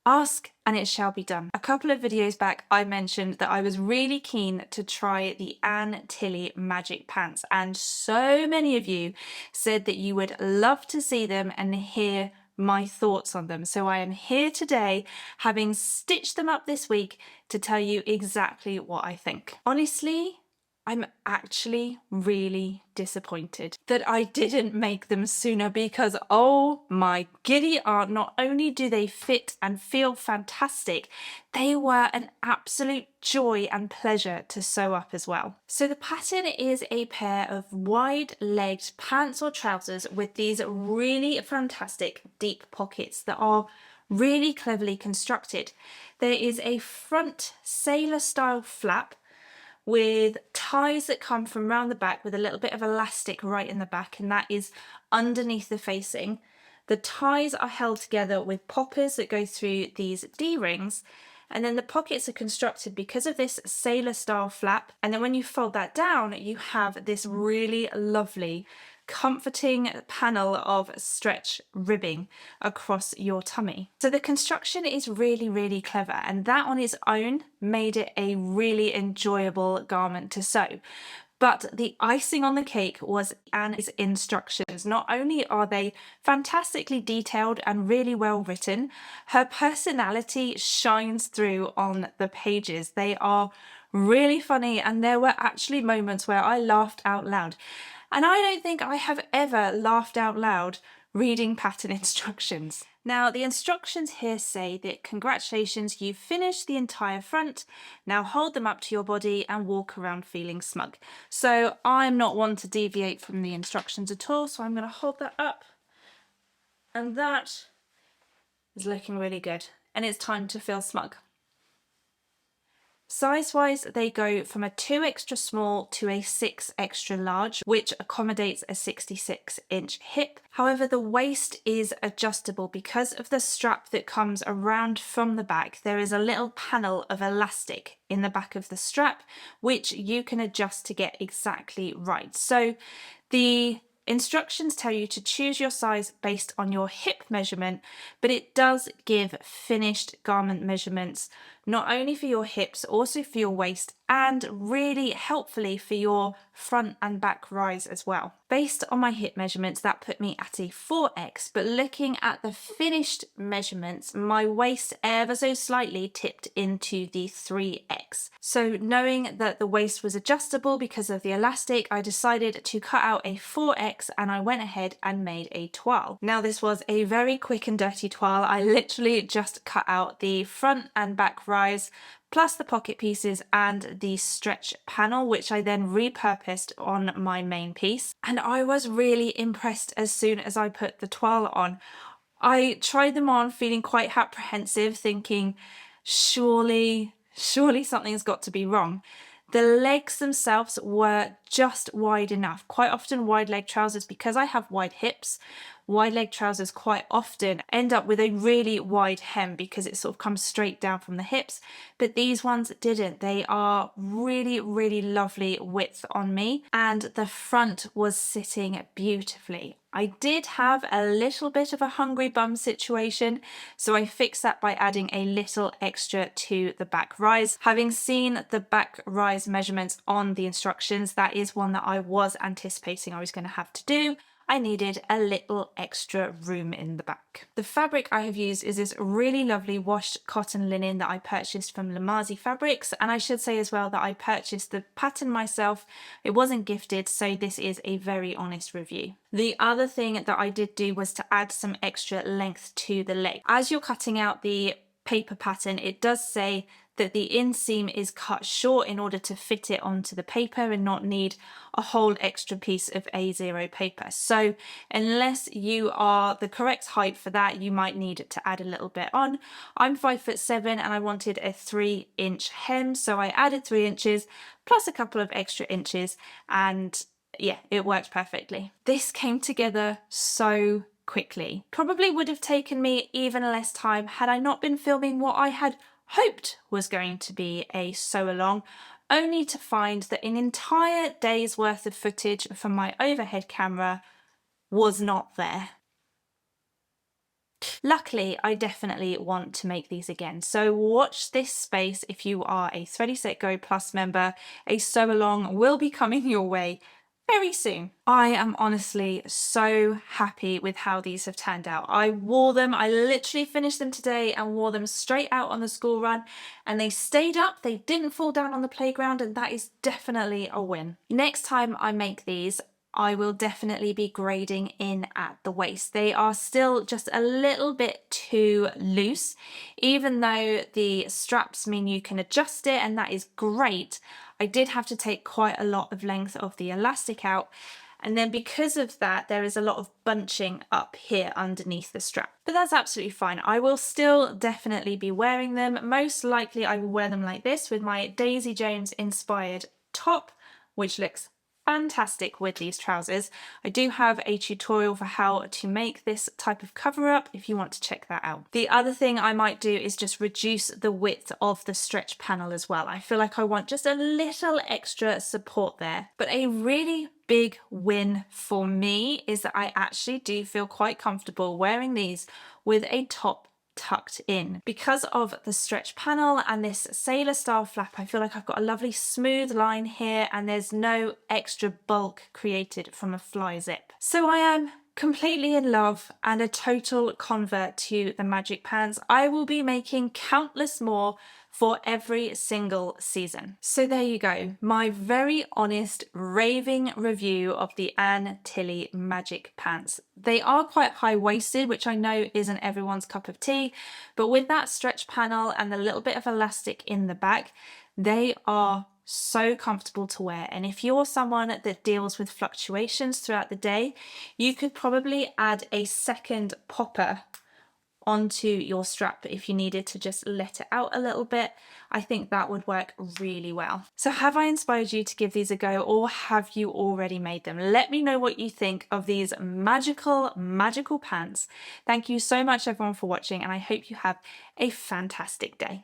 Ask and it shall be done. A couple of videos back, I mentioned that I was really keen to try the Ann Tilley Magic Pants, and so many of you said that you would love to see them and hear my thoughts on them. So I am here today, having stitched them up this week, to tell you exactly what I think. Honestly, I'm actually really disappointed that I didn't make them sooner, because oh my giddy aunt, not only do they fit and feel fantastic, they were an absolute joy and pleasure to sew up as well. So the pattern is a pair of wide-legged pants or trousers with these really fantastic deep pockets that are really cleverly constructed. There is a front sailor style flap with ties that come from round the back with a little bit of elastic right in the back, and that is underneath the facing. The ties are held together with poppers that go through these D-rings, and then the pockets are constructed because of this sailor style flap, and then when you fold that down you have this really lovely comforting panel of stretch ribbing across your tummy. So the construction is really clever, and that on its own made it a really enjoyable garment to sew. But the icing on the cake was Anne's instructions. Not only are they fantastically detailed and really well written, her personality shines through on the pages. They are really funny, and there were actually moments where I laughed out loud. And I don't think I have ever laughed out loud reading pattern instructions. Now, the instructions here say that congratulations, you've finished the entire front. Now hold them up to your body and walk around feeling smug. So I'm not one to deviate from the instructions at all, so I'm going to hold that up. And that is looking really good. And it's time to feel smug. Size-wise, they go from a 2 extra small to a 6 extra large, which accommodates a 66-inch hip. However, the waist is adjustable because of the strap that comes around from the back. There is a little panel of elastic in the back of the strap, which you can adjust to get exactly right. So the instructions tell you to choose your size based on your hip measurement, but it does give finished garment measurements, not only for your hips, also for your waist, and really helpfully for your front and back rise as well. Based on my hip measurements, that put me at a 4X, but looking at the finished measurements, my waist ever so slightly tipped into the 3X. So knowing that the waist was adjustable because of the elastic, I decided to cut out a 4X, and I went ahead and made a toile. Now this was a very quick and dirty toile. I literally just cut out the front and back rise, plus the pocket pieces and the stretch panel, which I then repurposed on my main piece. And I was really impressed as soon as I put the toile on. I tried them on feeling quite apprehensive, thinking, surely something's got to be wrong. The legs themselves were just wide enough. Quite often wide leg trousers, because I have wide hips, wide leg trousers quite often end up with a really wide hem because it sort of comes straight down from the hips, but these ones didn't. They are really lovely width on me, and the front was sitting beautifully. I did have a little bit of a hungry bum situation, so I fixed that by adding a little extra to the back rise. Having seen the back rise measurements on the instructions, that is one that I was anticipating I was going to have to do. I needed a little extra room in the back. The fabric I have used is this really lovely washed cotton linen that I purchased from Lamazi Fabrics, and I should say as well that I purchased the pattern myself. It wasn't gifted, so this is a very honest review. The other thing that I did do was to add some extra length to the leg. As you're cutting out the paper pattern, it does say that the inseam is cut short in order to fit it onto the paper and not need a whole extra piece of A0 paper. So unless you are the correct height for that, you might need to add a little bit on. I'm 5'7" and I wanted a 3-inch hem, so I added 3 inches plus a couple of extra inches, and yeah, it worked perfectly. This came together so quickly. Probably would have taken me even less time had I not been filming what I had hoped was going to be a sew along, only to find that an entire day's worth of footage from my overhead camera was not there. Luckily, I definitely want to make these again. So watch this space if you are a ThreadySetGo Plus member. A sew along will be coming your way very soon. I am honestly so happy with how these have turned out. I wore them, I literally finished them today and wore them straight out on the school run, and they stayed up, they didn't fall down on the playground, and that is definitely a win. Next time I make these, I will definitely be grading in at the waist. They are still just a little bit too loose, even though the straps mean you can adjust it, and that is great. I did have to take quite a lot of length of the elastic out, and then because of that there is a lot of bunching up here underneath the strap. But that's absolutely fine. I will still definitely be wearing them. Most likely I will wear them like this with my Daisy Jones inspired top, which looks fantastic with these trousers. I do have a tutorial for how to make this type of cover up if you want to check that out. The other thing I might do is just reduce the width of the stretch panel as well. I feel like I want just a little extra support there. But a really big win for me is that I actually do feel quite comfortable wearing these with a top tucked in. Because of the stretch panel and this sailor style flap, I feel like I've got a lovely smooth line here and there's no extra bulk created from a fly zip. So I am completely in love and a total convert to the Magic Pants. I will be making countless more for every single season. So there you go, my very honest raving review of the Ann Tilley Magic Pants. They are quite high-waisted, which I know isn't everyone's cup of tea, but with that stretch panel and the little bit of elastic in the back, they are so comfortable to wear. And if you're someone that deals with fluctuations throughout the day, you could probably add a second popper onto your strap if you needed to just let it out a little bit. I think that would work really well. So have I inspired you to give these a go, or have you already made them? Let me know what you think of these magical pants. Thank you so much everyone for watching, and I hope you have a fantastic day.